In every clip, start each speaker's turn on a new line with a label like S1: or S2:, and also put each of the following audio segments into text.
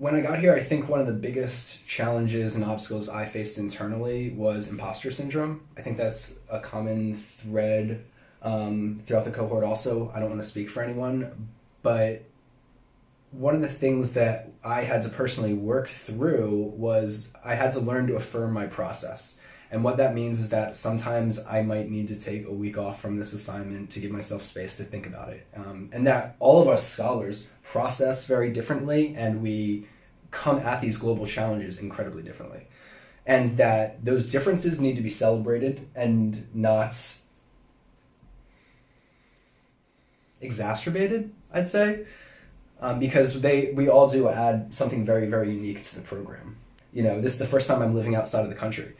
S1: When I got here, I think one of the biggest challenges and obstacles I faced internally was imposter syndrome. I think that's a common thread throughout the cohort also. I don't want to speak for anyone, but one of the things that I had to personally work through was I had to learn to affirm my process. And what that means is that sometimes I might need to take a week off from this assignment to give myself space to think about it. And that all of us scholars process very differently, and we come at these global challenges incredibly differently. And that those differences need to be celebrated and not exacerbated, I'd say, because we all do add something very, very unique to the program. You know, this is the first time I'm living outside of the country.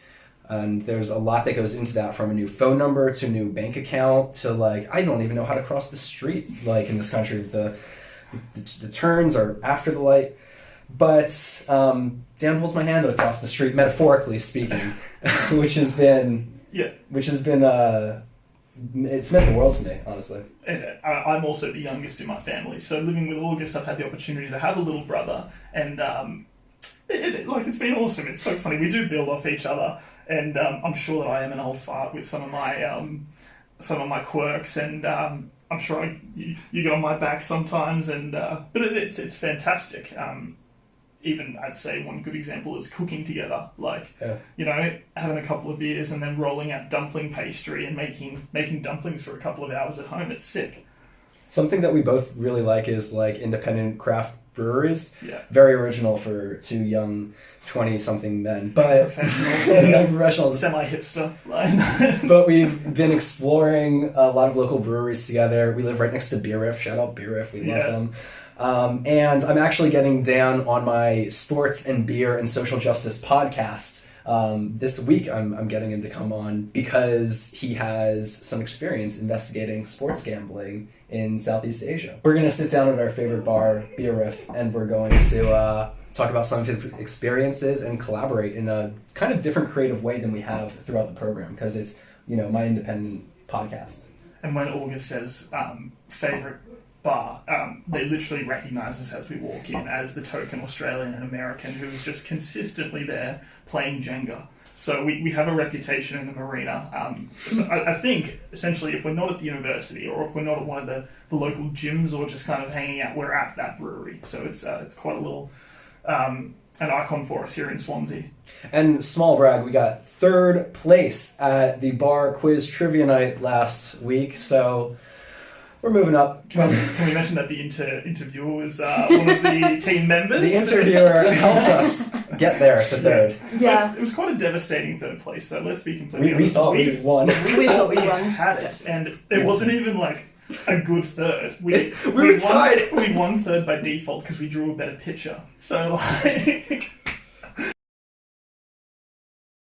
S1: And there's a lot that goes into that, from a new phone number to a new bank account to, like, I don't even know how to cross the street, like, in this country. The turns are after the light. But Dan holds my hand across the street, metaphorically speaking, which has been it's meant the world to me, honestly.
S2: And I'm also the youngest in my family, so living with August, I've had the opportunity to have a little brother, and it's been awesome. It's so funny. We do build off each other, and I'm sure that I am an old fart with some of my quirks, and I'm sure you get on my back sometimes, and but it's fantastic. Even I'd say one good example is cooking together, having a couple of beers and then rolling out dumpling pastry and making dumplings for a couple of hours at home. It's sick.
S1: Something that we both really like is like independent craft breweries.
S2: Yeah.
S1: Very original for two young 20-something men, but young professionals,
S2: semi-hipster.
S1: But we've been exploring a lot of local breweries together. We live right next to Beer Riff. Shout out Beer Riff. We love them. And I'm actually getting Dan on my sports and beer and social justice podcast. This week I'm getting him to come on because he has some experience investigating sports gambling in Southeast Asia. We're going to sit down at our favorite bar, Beer Riff, and we're going to talk about some of his experiences and collaborate in a kind of different creative way than we have throughout the program, because it's, my independent podcast.
S2: And when August says favorite bar, they literally recognise us as we walk in as the token Australian and American who's just consistently there playing Jenga. So we have a reputation in the marina. So I think, essentially, if we're not at the university or if we're not at one of the local gyms or just kind of hanging out, we're at that brewery. So it's quite a little an icon for us here in Swansea.
S1: And small brag, we got third place at the bar quiz trivia night last week, so we're moving up.
S2: Can we mention that the interviewer was one of the team members?
S1: The interviewer helped us get there to third.
S3: Yeah.
S2: It was quite a devastating third place, so let's be completely
S1: honest. We thought we won.
S3: We thought we won.
S2: Had it, and it wasn't even like a good third.
S1: We were tied.
S2: We won third by default because we drew a better picture. So,